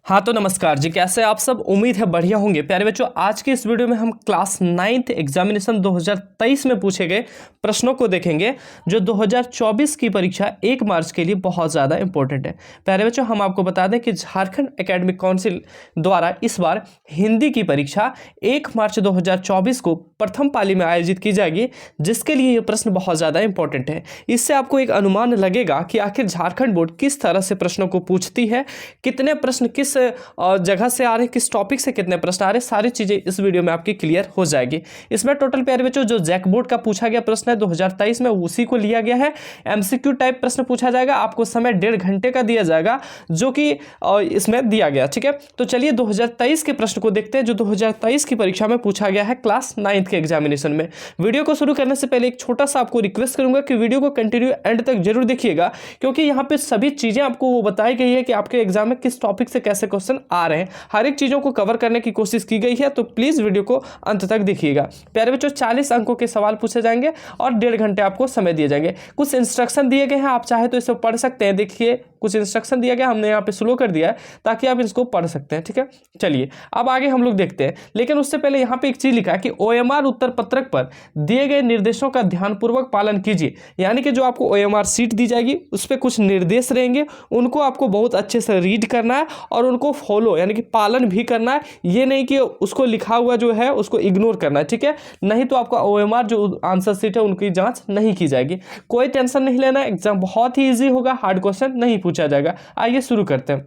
हाँ तो नमस्कार जी, कैसे आप सब। उम्मीद है बढ़िया होंगे। प्यारे बच्चों, आज के इस वीडियो में हम क्लास 9th एग्जामिनेशन 2023 में पूछे गए प्रश्नों को देखेंगे, जो 2024 की परीक्षा 1 मार्च के लिए बहुत ज़्यादा इंपॉर्टेंट है। प्यारे बच्चों, हम आपको बता दें कि झारखंड एकेडमिक काउंसिल द्वारा इस बार हिंदी की परीक्षा 1 मार्च 2024 को प्रथम पाली में आयोजित की जाएगी, जिसके लिए ये प्रश्न बहुत ज़्यादा इंपॉर्टेंट है। इससे आपको एक अनुमान लगेगा कि आखिर झारखंड बोर्ड किस तरह से प्रश्नों को पूछती है, कितने प्रश्न किस जगह से आ रहे हैं, किस टॉपिक से कितने प्रश्न आ रहे हैं, सारी चीजें इस वीडियो में आपकी क्लियर हो जाएगी। इसमें टोटल प्यारे बच्चों जो जैक बोर्ड का पूछा गया प्रश्न है 2023 में, उसी को लिया गया है। एमसीक्यू टाइप प्रश्न पूछा जाएगा, आपको समय 1.5 घंटे का दिया जाएगा, जो कि इसमें दिया गया। ठीक है, तो चलिए 2023 के प्रश्न को देखते हैं, जो 2023 की परीक्षा में पूछा गया है क्लास 9th के एग्जामिनेशन में। वीडियो को शुरू करने से पहले एक छोटा सा आपको रिक्वेस्ट करूंगा कि वीडियो को कंटिन्यू एंड तक जरूर देखिएगा, क्योंकि यहाँ पे सभी चीजें आपको वो बताई गई है कि आपके एग्जाम में किस टॉपिक से कैसे क्वेश्चन आ रहे हैं। हर एक चीजों को कवर करने की कोशिश की गई है, तो प्लीज वीडियो को अंत तक देखिएगा। प्यारे बच्चों, 40 अंकों के सवाल पूछे जाएंगे और 1.5 घंटे आपको समय दिए जाएंगे। कुछ इंस्ट्रक्शन दिए गए हैं, आप चाहे तो इसे पढ़ सकते हैं। देखिए, कुछ इंस्ट्रक्शन दिया गया, हमने यहाँ पे स्लो कर दिया है ताकि आप इसको पढ़ सकते हैं। ठीक है, चलिए अब आगे हम लोग देखते हैं, लेकिन उससे पहले यहाँ पे एक चीज लिखा है कि OMR उत्तर पत्रक पर दिए गए निर्देशों का ध्यानपूर्वक पालन कीजिए। यानी कि जो आपको OMR सीट दी जाएगी उस पर कुछ निर्देश रहेंगे, उनको आपको बहुत अच्छे से रीड करना है और उनको फॉलो यानी कि पालन भी करना है। ये नहीं कि उसको लिखा हुआ जो है उसको इग्नोर करना है। ठीक है, नहीं तो आपका OMR जो आंसर सीट है उनकी जांच नहीं की जाएगी। कोई टेंशन नहीं लेना, एग्जाम बहुत ही इजी होगा, हार्ड क्वेश्चन नहीं पूछा जाएगा। आइए शुरू करते हैं।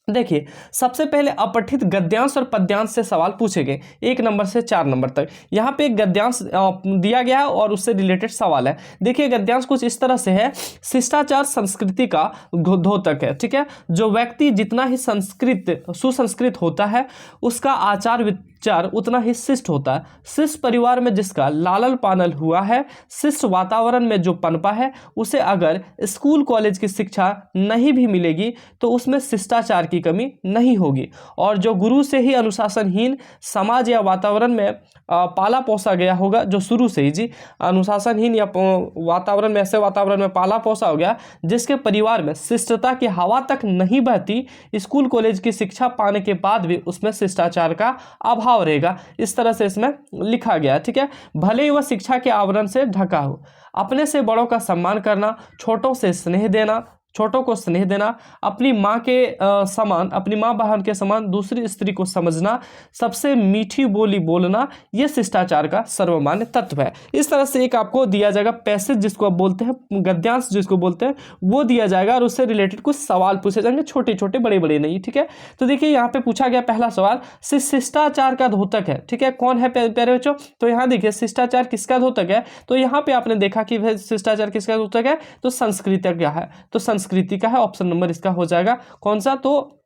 देखिए, सबसे पहले अपठित गद्यांश और पद्यांश से सवाल पूछे गए 1 नंबर से 4 नंबर तक। यहाँ पे एक गद्यांश दिया गया है और उससे रिलेटेड सवाल है। देखिए, गद्यांश कुछ इस तरह से है, शिष्टाचार संस्कृति का द्योतक है। ठीक है, जो व्यक्ति जितना ही सुसंस्कृत होता है, उसका आचार विचार उतना ही शिष्ट होता है। शिष्ट परिवार में जिसका लालन पालन हुआ है, शिष्ट वातावरण में जो पनपा है, उसे अगर स्कूल कॉलेज की शिक्षा नहीं भी मिलेगी तो उसमें शिष्टाचार की कमी नहीं होगी। और जो गुरु से ही अनुशासनहीन समाज या वातावरण में पाला पोसा गया होगा, जो शुरू से ही जी अनुशासनहीन या वातावरण में, ऐसे वातावरण में पाला पोसा हो गया जिसके परिवार में शिष्टता की हवा तक नहीं बहती, स्कूल कॉलेज की शिक्षा पाने के बाद भी उसमें शिष्टाचार का अभाव रहेगा। इस तरह से इसमें लिखा गया। ठीक है, भले ही वह शिक्षा के आवरण से ढका हो। अपने से बड़ों का सम्मान करना, छोटों को स्नेह देना, अपनी माँ के समान, अपनी माँ बहन के समान दूसरी स्त्री को समझना, सबसे मीठी बोली बोलना, यह शिष्टाचार का सर्वमान्य तत्व है। इस तरह से एक आपको दिया जाएगा पैसेज, जिसको आप बोलते हैं गद्यांश जिसको बोलते हैं, वो दिया जाएगा और उससे रिलेटेड कुछ सवाल पूछे जाएंगे, छोटे छोटे बड़े बड़े नहीं। ठीक है, तो देखिए यहाँ पे पूछा गया पहला सवाल, शिष्टाचार का द्योतक है। ठीक है, कौन है प्यारे बच्चों? तो यहाँ देखिए, शिष्टाचार किसका द्योतक है? तो यहाँ पे आपने देखा कि शिष्टाचार किसका द्योतक है, तो संस्कृति का है, तो संस्कृति का है। ऑप्शन नंबर इसका हो जाएगा कौन सा? तो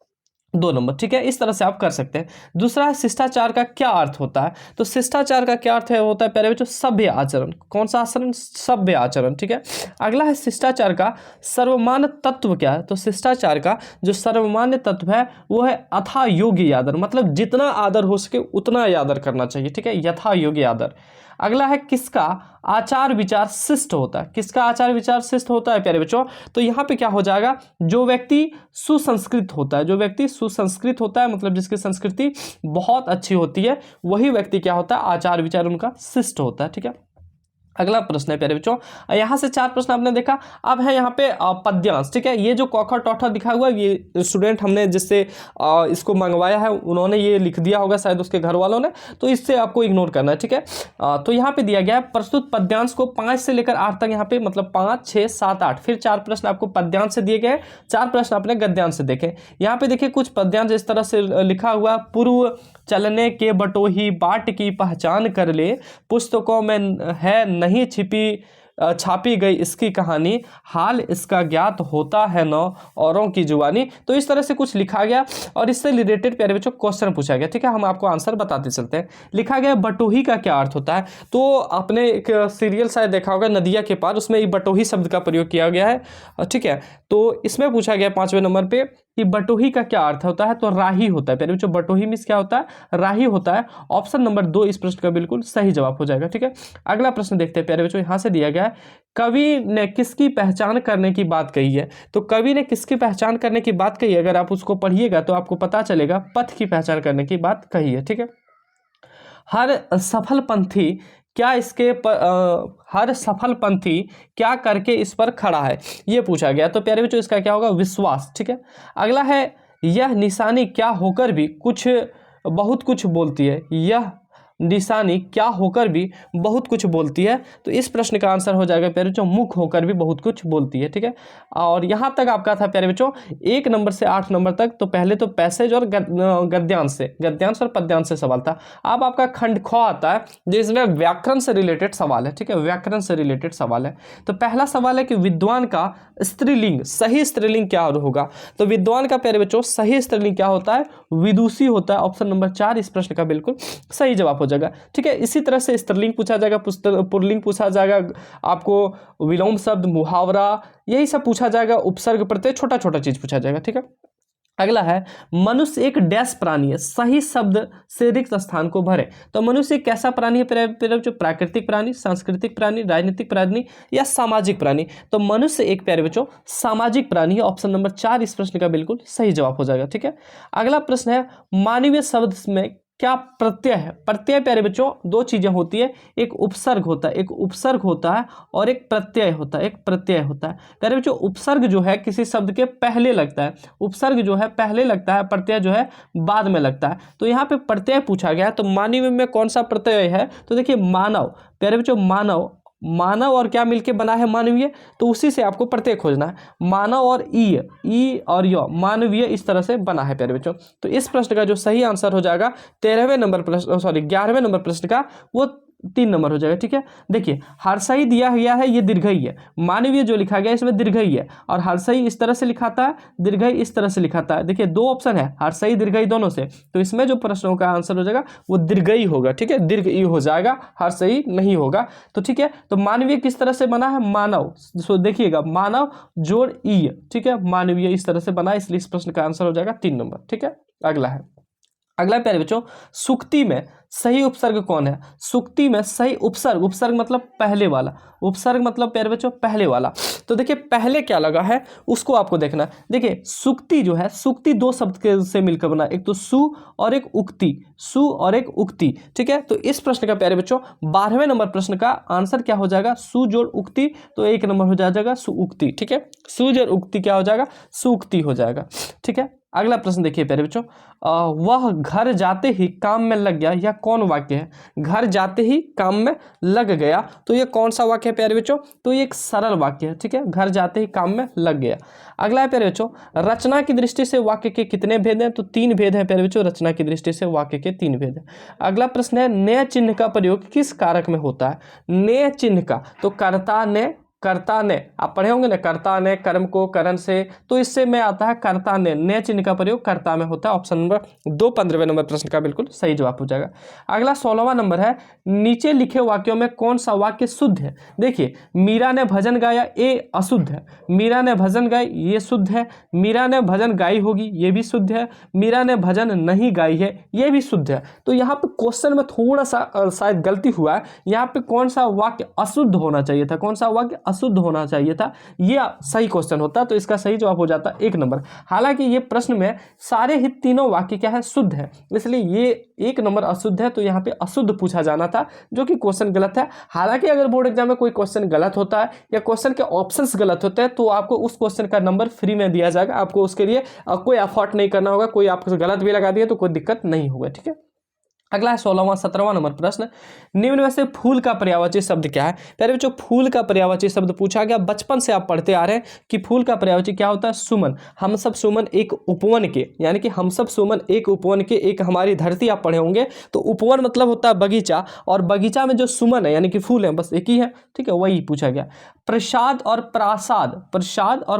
2 नंबर। ठीक है, इस तरह से आप कर सकते हैं। दूसरा है, शिष्टाचार का क्या अर्थ होता है? तो शिष्टाचार का क्या अर्थ है होता है प्यारे बच्चों? सभ्य आचरण। कौन सा आचरण? सभ्य आचरण। ठीक है, अगला है, शिष्टाचार का सर्वमान्य तत्व क्या है? तो शिष्टाचार का जो सर्वमान्य तत्व है वो है अथा योग्य आदर, मतलब जितना आदर हो सके उतना आदर करना चाहिए। ठीक है, यथा योग्य आदर। अगला है, किसका आचार विचार शिष्ट होता है? किसका आचार विचार शिष्ट होता है प्यारे बच्चों? तो यहाँ पे क्या हो जाएगा, जो व्यक्ति सुसंस्कृत होता है, जो व्यक्ति सुसंस्कृत होता है, मतलब जिसकी संस्कृति बहुत अच्छी होती है, वही व्यक्ति क्या होता है, आचार विचार उनका शिष्ट होता है। ठीक है, अगला प्रश्न है प्यारे बच्चों, यहाँ से 4 प्रश्न आपने देखा। अब है यहाँ पे पद्यांश। ठीक है, ये जो कौखा टौठा दिखा हुआ है, ये स्टूडेंट हमने जिससे इसको मंगवाया है उन्होंने ये लिख दिया होगा, शायद उसके घर वालों ने, तो इससे आपको इग्नोर करना है। ठीक है, तो यहाँ पे दिया गया है, प्रस्तुत पद्यांश को 5 से लेकर 8 तक, यहाँ पे मतलब 5, 6, 7, 8, फिर 4 प्रश्न आपको पद्यांश से दिए गए, 4 प्रश्न आपने गद्यांश से देखे। यहाँ पे देखिए, कुछ पद्यांश इस तरह से लिखा हुआ, पूर्व चलने के बटोही बाट की पहचान कर ले, पुस्तकों में है नहीं छापी गई इसकी कहानी, हाल इसका ज्ञात होता है न औरों की जुबानी। तो इस तरह से कुछ लिखा गया और इससे रिलेटेड प्यारे बच्चों क्वेश्चन पूछा गया। ठीक है, हम आपको आंसर बताते चलते हैं। लिखा गया, बटोही का क्या अर्थ होता है? तो आपने एक सीरियल शायद देखा होगा, नदिया के पार, उसमें बटोही शब्द का प्रयोग किया गया है। ठीक है, तो इसमें पूछा गया 5वें नंबर पे कि बटोही का क्या अर्थ होता है, तो राही होता है प्यारे बच्चों। बटोही मीन्स क्या होता है, राही होता है। ऑप्शन नंबर 2 इस प्रश्न का बिल्कुल सही जवाब हो जाएगा। ठीक है, अगला प्रश्न देखते हैं प्यारे बच्चों। यहाँ से दिया गया है, कवि ने किसकी पहचान करने की बात कही है। तो कवि ने किसकी पहचान करने की बात कही है, अगर आप उसको पढ़िएगा तो आपको पता चलेगा पथ की पहचान करने की बात कही है। ठीक है, हर सफल पंथी क्या इसके हर सफल पंथी क्या करके इस पर खड़ा है, ये पूछा गया। तो प्यारे बच्चों इसका क्या होगा, विश्वास। ठीक है, अगला है, यह निशानी क्या होकर भी कुछ बहुत कुछ बोलती है। यह निशानी क्या होकर भी बहुत कुछ बोलती है, तो इस प्रश्न का आंसर हो जाएगा प्यारे बच्चों, मुख होकर भी बहुत कुछ बोलती है। ठीक है, और यहाँ तक आपका था प्यारे बच्चों 1 नंबर से 8 नंबर तक। तो पहले तो पैसेज और गद्यांश और पद्यांश से सवाल था। अब आपका खंड ख आता है जिसमें व्याकरण से रिलेटेड सवाल है। ठीक है, व्याकरण से रिलेटेड सवाल है। तो पहला सवाल है कि विद्वान का स्त्रीलिंग, सही स्त्रीलिंग क्या होगा। तो विद्वान का प्यारे बच्चों सही स्त्रीलिंग क्या होता है, विदुषी होता है। ऑप्शन नंबर 4 इस प्रश्न का बिल्कुल सही जवाब हो जाएगा। ठीक है, इसी तरह से स्त्रीलिंग पूछा जाएगा, पुल्लिंग पूछा जाएगा, आपको विलोम शब्द, मुहावरा, यही सब पूछा जाएगा। उपसर्ग प्रत्यय, छोटा छोटा चीज पूछा जाएगा। ठीक है, अगला है, मनुष्य एक डैश प्राणी है, सही शब्द से रिक्त स्थान को भरे। तो मनुष्य एक कैसा प्राणी है, जो प्राकृतिक प्राणी, सांस्कृतिक प्राणी, राजनीतिक प्राणी या सामाजिक प्राणी। तो मनुष्य एक प्यारे बच्चों सामाजिक प्राणी है। ऑप्शन नंबर 4 इस प्रश्न का बिल्कुल सही जवाब हो जाएगा। ठीक है, अगला प्रश्न है, मानवीय शब्द में क्या प्रत्यय है। प्रत्यय प्यारे बच्चों 2 चीजें होती है, एक उपसर्ग होता है, एक उपसर्ग होता है और एक प्रत्यय होता है, एक प्रत्यय होता है। प्यारे बच्चों उपसर्ग जो है किसी शब्द के पहले लगता है, उपसर्ग जो है पहले लगता है, प्रत्यय जो है बाद में लगता है। तो यहाँ पे प्रत्यय पूछा गया, तो मानव में कौन सा प्रत्यय है, तो देखिए मानव। प्यारे बच्चों मानव और क्या मिलके बना है, मानवीय। तो उसी से आपको प्रत्यय खोजना है। मानव और ई और य, मानवीय, इस तरह से बना है प्यारे बच्चों। तो इस प्रश्न का जो सही आंसर हो जाएगा 11वें नंबर प्रश्न का, वो 3 नंबर हो जाएगा। ठीक है, देखिए हर्षई दिया गया है, ये दीर्घई है। मानवीय जो लिखा गया है इसमें दीर्घई है, और हर्षई इस तरह से लिखाता है, दीर्घई इस तरह से लिखाता है। देखिए 2 ऑप्शन है, हर्षई दीर्घई दोनों से। तो इसमें जो प्रश्नों का आंसर हो जाएगा वो दीर्घई होगा। ठीक है, दीर्घ ई हो जाएगा, हर्षई नहीं होगा। तो ठीक है, तो मानवीय किस तरह से बना है, मानव। सो देखिएगा मानव जोड़ ई। ठीक है, मानवीय इस तरह से बना है, इसलिए इस प्रश्न का आंसर हो जाएगा 3 नंबर। ठीक है, अगला प्यारे बच्चों, सुक्ति में सही उपसर्ग कौन है। सुक्ति में सही उपसर्ग मतलब पहले वाला, उपसर्ग मतलब प्यारे बच्चों पहले वाला। तो देखिए पहले क्या लगा है उसको आपको देखना। देखिए सुक्ति जो है, सुक्ति 2 शब्द के से मिलकर बना, एक तो सु और एक उक्ति, सु और एक उक्ति। ठीक है, तो इस प्रश्न का प्यारे बच्चों 12वें नंबर प्रश्न का आंसर क्या हो जाएगा, सु जोड़ उक्ति। तो 1 नंबर हो जाएगा सुउक्ति। ठीक है, सु जोड़ उक्ति क्या हो जाएगा, सुउक्ति हो जाएगा। ठीक है, अगला प्रश्न देखिए प्यारे बच्चों, वह घर जाते ही काम में लग गया, यह कौन वाक्य है। घर जाते ही काम में लग गया, तो ये कौन सा वाक्य है प्यारे बच्चों, तो ये एक सरल वाक्य है। ठीक है, घर जाते ही काम में लग गया। अगला है प्यारे बच्चों, रचना की दृष्टि से वाक्य के कितने भेद हैं, तो 3 भेद हैं प्यारे बच्चों, रचना की दृष्टि से वाक्य के 3 भेद हैं। अगला प्रश्न है, नेय चिन्ह का प्रयोग किस कारक में होता है। नेय चिन्ह का, तो कर्ता ने आप पढ़े होंगे ना, कर्ता ने कर्म को करण से, तो इससे में आता है कर्ता ने, नए चिन्ह का प्रयोग कर्ता में होता है। ऑप्शन नंबर 2 15वें नंबर प्रश्न का बिल्कुल सही जवाब हो जाएगा। अगला 16वां नंबर है, नीचे लिखे वाक्यों में कौन सा वाक्य शुद्ध है। देखिए मीरा ने भजन गाया, ये अशुद्ध है। मीरा ने भजन गाई, ये शुद्ध है। मीरा ने भजन गाई होगी, ये भी शुद्ध है। मीरा ने भजन नहीं गाई है, ये भी शुद्ध है। तो यहाँ पे क्वेश्चन में थोड़ा सा शायद गलती हुआ है, यहाँ पे कौन सा वाक्य अशुद्ध होना चाहिए था, कौन सा वाक्य अशुद्ध होना चाहिए था, ये सही क्वेश्चन होता। तो इसका सही जवाब हो जाता 1 नंबर। हालांकि ये प्रश्न में सारे ही तीनों वाक्य क्या है, शुद्ध है, इसलिए ये 1 नंबर अशुद्ध है। तो यहाँ पे अशुद्ध पूछा जाना था, जो कि क्वेश्चन गलत है। हालांकि अगर बोर्ड एग्जाम में कोई क्वेश्चन गलत होता है या क्वेश्चन के ऑप्शंस गलत होते हैं, तो आपको उस क्वेश्चन का नंबर फ्री में दिया जाएगा। आपको उसके लिए कोई एफर्ट नहीं करना होगा, कोई आपको गलत भी लगा दिया तो कोई दिक्कत नहीं होगा। ठीक है, अगला है 17वां नंबर प्रश्न, निम्न में से फूल का पर्यायवाची शब्द क्या है। पहले बच्चों फूल का पर्यायवाची शब्द पूछा गया, बचपन से आप पढ़ते आ रहे हैं कि फूल का पर्यायवाची क्या होता है, सुमन। हम सब सुमन एक उपवन के, यानी कि हम सब सुमन एक उपवन के, एक हमारी धरती आप पढ़े होंगे। तो उपवन मतलब होता है बगीचा, और बगीचा में जो सुमन है यानी कि फूल है, बस एक ही है। ठीक है, वही पूछा गया। प्रसाद और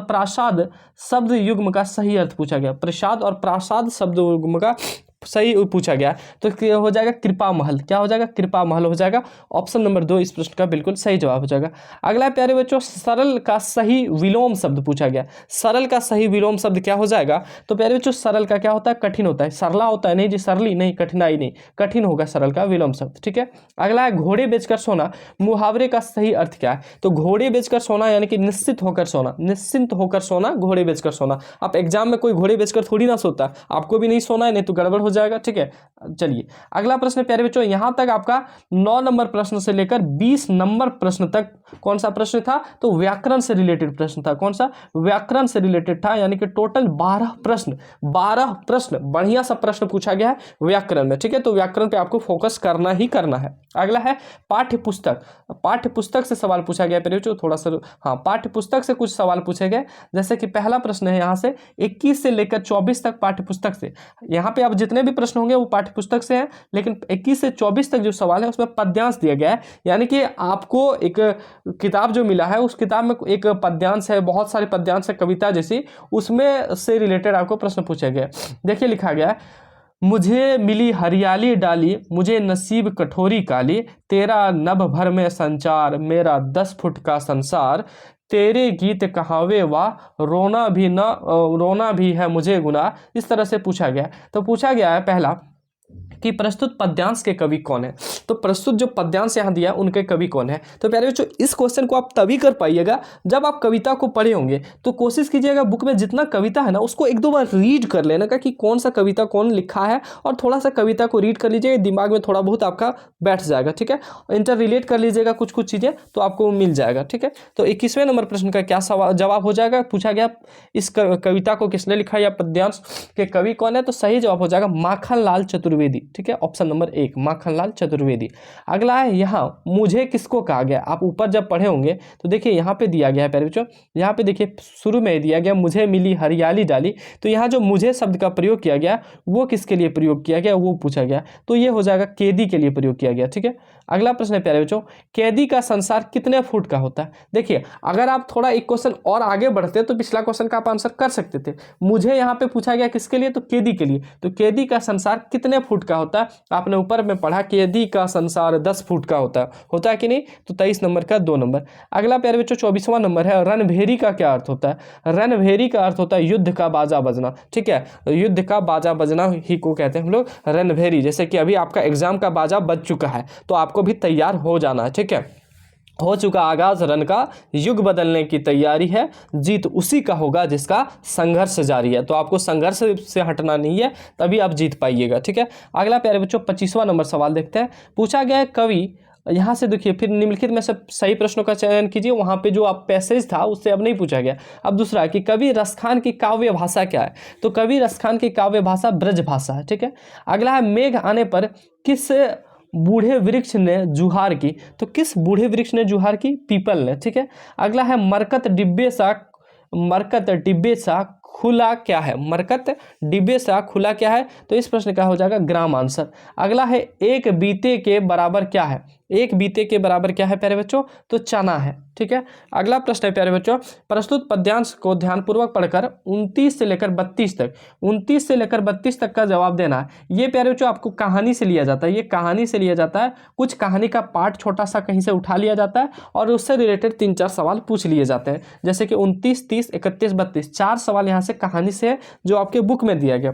प्रासाद शब्द युग्म का सही अर्थ पूछा गया। प्रसाद और प्रासाद शब्द युग्म का सही पूछा गया, तो क्या हो जाएगा कृपा महल, क्या हो जाएगा कृपा महल हो जाएगा। ऑप्शन नंबर 2 इस प्रश्न का बिल्कुल सही जवाब हो जाएगा। अगला प्यारे बच्चों, सरल का सही विलोम शब्द पूछा गया। सरल का सही विलोम शब्द क्या हो जाएगा, तो प्यारे बच्चों सरल का क्या होता है, कठिन होता है। सरला होता है नहीं जी, सरली नहीं, कठिनाई नहीं, कठिन होगा सरल का विलोम शब्द, ठीक है। अगला है घोड़े बेचकर सोना, मुहावरे का सही अर्थ क्या है, तो घोड़े बेचकर सोना यानी कि निश्चित होकर सोना, निश्चिंत होकर सोना, घोड़े बेचकर सोना। आप एग्जाम में कोई घोड़े बेचकर थोड़ी ना सोता, आपको भी नहीं सोना है, नहीं तो गड़बड़ हो जाएगा, ठीक है। चलिए अगला प्रश्न प्यारे बच्चों, यहां तक आपका 9 नंबर प्रश्न से लेकर 20 नंबर प्रश्न तक कौन सा प्रश्न था, तो व्याकरण से रिलेटेड प्रश्न था। कौन सा, व्याकरण से रिलेटेड था, यानी कि टोटल 12 प्रश्न, 12 प्रश्न, बढ़िया सा प्रश्न पूछा गया है व्याकरण में, ठीक है। तो व्याकरण पे आपको फोकस करना ही करना है। अगला है पाठ्य पुस्तक, पाठ्य पुस्तक से सवाल पूछा गया प्यारे बच्चों, थोड़ा सा हाँ पाठ्य पुस्तक से कुछ सवाल पूछे गए। जैसे कि पहला प्रश्न है यहाँ से 21 से लेकर 24 तक पाठ्य पुस्तक से, यहाँ पे आप जितने भी प्रश्न होंगे वो पाठ्य पुस्तक से हैं, लेकिन 21 से 24 तक जो सवाल है उसमें पद्यांश दिया गया है, यानी कि आपको एक किताब जो मिला है उस किताब में एक पद्यांश है, बहुत सारे पद्यांश है, कविता जैसी, उसमें से रिलेटेड आपको प्रश्न पूछे गए। देखिए लिखा गया है, मुझे मिली हरियाली डाली, मुझे नसीब कठोरी काली, तेरा नभ भर में संचार, मेरा 10 फुट का संसार, तेरे गीत कहावे वाह, रोना भी है मुझे गुनाह। इस तरह से पूछा गया। तो पूछा गया है पहला कि प्रस्तुत पद्यांश के कवि कौन है, तो प्रस्तुत जो पद्यांश यहाँ दिया उनके कवि कौन है। तो प्यारे बच्चों इस क्वेश्चन को आप तभी कर पाइएगा जब आप कविता को पढ़े होंगे। तो कोशिश कीजिएगा बुक में जितना कविता है ना उसको एक दो बार रीड कर लेने का कि कौन सा कविता कौन लिखा है, और थोड़ा सा कविता को रीड कर लीजिएगा, दिमाग में थोड़ा बहुत आपका बैठ जाएगा, ठीक है। इंटर रिलेट कर लीजिएगा कुछ कुछ चीज़ें तो आपको मिल जाएगा, ठीक है। तो 21वें नंबर प्रश्न का क्या सवाल जवाब हो जाएगा, पूछा गया इस कविता को किसने लिखा या पद्यांश के कवि कौन है, तो सही जवाब हो जाएगा माखनलाल चतुर्वेदी, ठीक है। Option number 1 Makhanlal Chaturvedi. अगला है यहाँ मुझे किसको कहा गया, आप ऊपर जब पढ़े होंगे तो देखिए यहाँ पे दिया गया है प्यारे बच्चों, यहाँ पे देखिए शुरू में दिया गया मुझे मिली हरियाली डाली, तो यहाँ जो मुझे शब्द का प्रयोग किया गया वो किसके लिए प्रयोग किया गया वो पूछा गया, तो ये हो जाएगा कैदी के लिए प्रयोग किया गया, ठीक है। अगला प्रश्न है प्यारे बच्चों, कैदी का संसार कितने फुट का होता है। देखिए अगर आप थोड़ा एक क्वेश्चन और आगे बढ़ते तो पिछला क्वेश्चन का आप आंसर कर सकते थे। मुझे यहाँ पे पूछा गया किसके लिए, तो कैदी के लिए, तो कैदी का संसार कितने फुट का होता है, आपने ऊपर में पढ़ा कैदी का संसार 10 फुट का होता है कि नहीं, तो 23 नंबर का 2 नंबर। अगला प्यारे बच्चों 24वां नंबर है, रणभेरी का क्या अर्थ होता है। रणभेरी का अर्थ होता है युद्ध का बाजा बजना, ठीक है। युद्ध का बाजा बजना ही को कहते हैं हम लोग रणभेरी। जैसे कि अभी आपका एग्जाम का बाजा बज चुका है तो आपको भी तैयार हो जाना है, ठीक है। हो चुका आगाज रन का, युग बदलने की तैयारी है, जीत उसी का होगा जिसका संघर्ष जारी है। तो आपको संघर्ष से हटना नहीं है, तभी आप जीत पाइएगा, ठीक है। अगला प्यारे बच्चों 25वां नंबर सवाल देखते हैं। पूछा गया है कवि, यहाँ से देखिए फिर निम्नलिखित में से सही प्रश्नों का चयन कीजिए। वहाँ पे जो आप पैसेज था उससे अब नहीं पूछा गया। अब दूसरा कि कवि रसखान की काव्य भाषा क्या है, तो कवि रसखान की काव्य भाषा ब्रज भाषा है, ठीक है। अगला है मेघ आने पर किस बूढ़े वृक्ष ने जुहार की, तो किस बूढ़े वृक्ष ने जुहार की, पीपल ने, ठीक है। अगला है मरकत डिब्बे सा खुला क्या है, मरकत डिब्बे सा खुला क्या है, तो इस प्रश्न का हो जाएगा ग्राम आंसर। अगला है एक बीते के बराबर क्या है, एक बीते के बराबर क्या है प्यारे बच्चों, तो चना है, ठीक है। अगला प्रश्न है प्यारे बच्चों, प्रस्तुत पद्यांश को ध्यानपूर्वक पढ़कर 29 से लेकर 32 तक का जवाब देना है। ये प्यारे बच्चों आपको कहानी से लिया जाता है, ये कहानी से लिया जाता है, कुछ कहानी का पार्ट छोटा सा कहीं से उठा लिया जाता है और उससे रिलेटेड 3-4 सवाल पूछ लिए जाते हैं। जैसे कि 29, 30, 31, 32 4 सवाल यहाँ से कहानी से जो आपके बुक में दिया गया।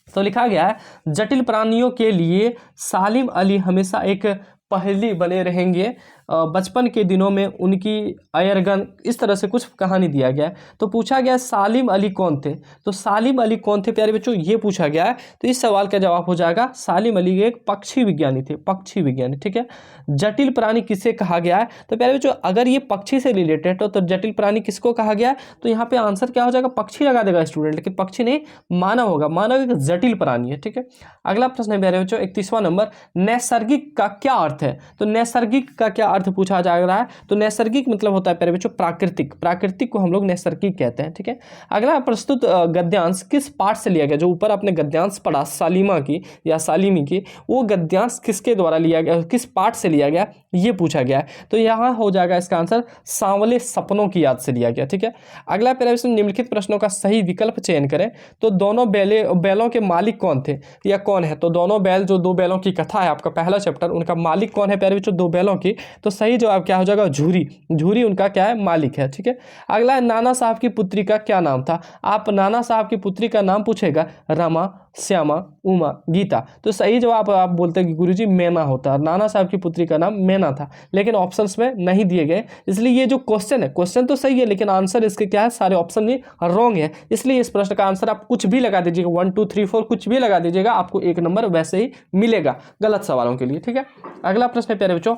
तो लिखा गया है जटिल प्राणियों के लिए सालिम अली हमेशा एक पहेली बने रहेंगे, बचपन के दिनों में उनकी अयरगन, इस तरह से कुछ कहानी दिया गया है। तो पूछा गया सालिम अली कौन थे, तो सालिम अली कौन थे प्यारे बच्चों, ये पूछा गया है। तो इस सवाल का जवाब हो जाएगा सालिम अली एक पक्षी विज्ञानी थे, पक्षी विज्ञानी, ठीक है। जटिल प्राणी किसे कहा गया है, तो प्यारे बच्चों अगर ये पक्षी से रिलेटेड हो तो जटिल प्राणी किसको कहा गया है, तो यहाँ पे आंसर क्या हो जाएगा, पक्षी लगा देगा स्टूडेंट, लेकिन पक्षी नहीं मानव होगा, मानव एक जटिल प्राणी है, ठीक है। अगला प्रश्न है प्यारे बच्चों 31वां नंबर, नैसर्गिक का क्या अर्थ है, तो नैसर्गिक का क्या अर्थ पूछा जा रहा है तो नैसर्गिक मतलब होता है प्यारे बच्चों प्राकृतिक, प्राकृतिक को हम लोग नैसर्गिक कहते हैं। ठीक है, अगला प्रस्तुत गद्यांश किस पाठ से लिया गया? जो ऊपर आपने गद्यांश पढ़ा सालिमा की या सालिमी की, वो गद्यांश किसके द्वारा लिया गया, किस पाठ से लिया गया, ये पूछा गया है। तो यहाँ हो जाएगा इसका आंसर सांवले सपनों की याद से लिया गया। ठीक है, अगला प्यारे बच्चों निम्नलिखित प्रश्नों का सही विकल्प चयन करें। तो दोनों बैलों के मालिक कौन थे या कौन है? तो दोनों बैल, जो दो बैलों की कथा है आपका पहला चैप्टर, उनका मालिक कौन है प्यारे बच्चों? दो बैलों की। तो सही जवाब क्या हो जाएगा? झूरी, झूरी उनका क्या है? मालिक है। ठीक है, अगला है नाना साहब की पुत्री का क्या नाम था? आप नाना साहब की पुत्री का नाम पूछेगा रमा, श्यामा, उमा, गीता। तो सही जवाब आप बोलते हैं कि गुरुजी मैना होता है। नाना साहब की पुत्री का नाम मैना था, लेकिन ऑप्शंस में नहीं दिए गए, इसलिए ये जो क्वेश्चन है, क्वेश्चन तो सही है लेकिन आंसर इसके क्या है? सारे ऑप्शन में रॉन्ग है। इसलिए इस प्रश्न का आंसर आप कुछ भी लगा दीजिएगा, 1 2 3 4 कुछ भी लगा दीजिएगा, आपको 1 नंबर वैसे ही मिलेगा गलत सवालों के लिए। ठीक है, अगला प्रश्न है प्यारे बच्चों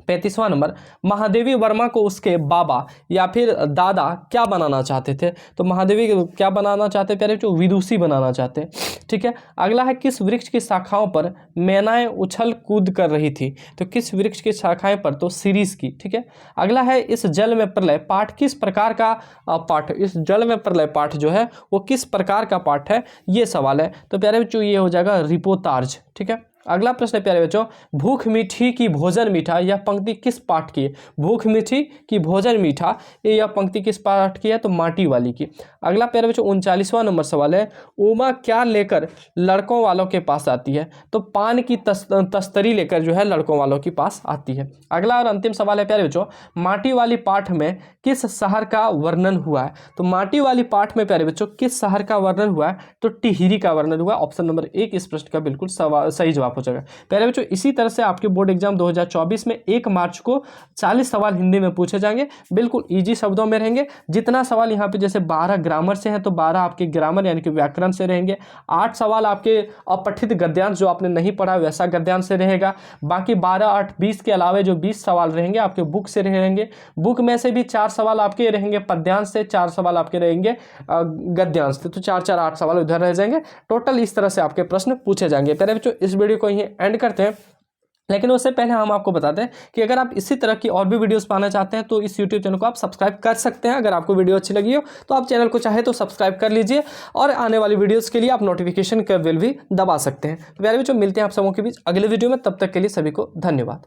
35वां नंबर, महादेवी वर्मा को उसके बाबा या फिर दादा क्या बनाना चाहते थे? तो महादेवी क्या बनाना चाहते प्यारे बच्चों? विदुषी बनाना चाहते। ठीक है, अगला है किस वृक्ष की शाखाओं पर मैनाएं उछल कूद कर रही थी? तो किस वृक्ष की शाखाएं पर? तो सीरीज की। ठीक है, अगला है इस जल में प्रलय पाठ किस प्रकार का पाठ? इस जल में प्रलय पाठ जो है वो किस प्रकार का पाठ है, ये सवाल है। तो प्यारे बच्चों ये हो जाएगा रिपोर्टाज। ठीक है, अगला प्रश्न है प्यारे बच्चों, भूख मीठी की भोजन मीठा, यह पंक्ति किस पाठ की है? भूख मीठी की भोजन मीठा, यह पंक्ति किस पाठ की है? तो माटी वाली की। अगला प्यारे बच्चों 39वां नंबर सवाल है, उमा क्या लेकर लड़कों वालों के पास आती है? तो पान की तस्तरी लेकर जो है लड़कों वालों के पास आती है। अगला और अंतिम सवाल है प्यारे बच्चों, माटी वाली पाठ में किस शहर का वर्णन हुआ है? तो माटी वाली पाठ में प्यारे बच्चों किस शहर का वर्णन हुआ है? तो टिहरी का वर्णन हुआ। ऑप्शन नंबर 1 इस प्रश्न का बिल्कुल सही जवाब हो जाएगा। प्यारे बच्चों इसी तरह से आपके बोर्ड एग्जाम 2024 में 1 मार्च को 40 सवाल हिंदी में पूछे जाएंगे, बिल्कुल इजी शब्दों में रहेंगे। जितना सवाल यहाँ पे जैसे 12 ग्रामर से हैं तो 12 आपके ग्रामर यानी कि व्याकरण से रहेंगे, 8 सवाल आपके अपठित गद्यांश जो आपने नहीं पढ़ा वैसा गद्यांश से रहेगा, बाकी 12 8 20 के अलावा जो 20 सवाल रहेंगे आपके बुक से रहेंगे। बुक में से भी 4 सवाल आपके रहेंगे पद्यांश से, 4 सवाल आपके रहेंगे गद्यांश से, तो 4 4 8 सवाल उधर रह जाएंगे। टोटल इस तरह से आपके प्रश्न पूछे जाएंगे। प्यारे बच्चों इस वीडियो को यहीं एंड करते हैं, लेकिन उससे पहले हम आपको बताते हैं कि अगर आप इसी तरह की और भी वीडियोस पाना चाहते हैं तो इस YouTube चैनल को आप सब्सक्राइब कर सकते हैं। अगर आपको वीडियो अच्छी लगी हो तो आप चैनल को चाहे तो सब्सक्राइब कर लीजिए और आने वाली वीडियोस के लिए आप नोटिफिकेशन का बेल भी दबा सकते हैं। तो प्यारे बच्चों मिलते हैं आप सबों के बीच अगले वीडियो में, तब तक के लिए सभी को धन्यवाद।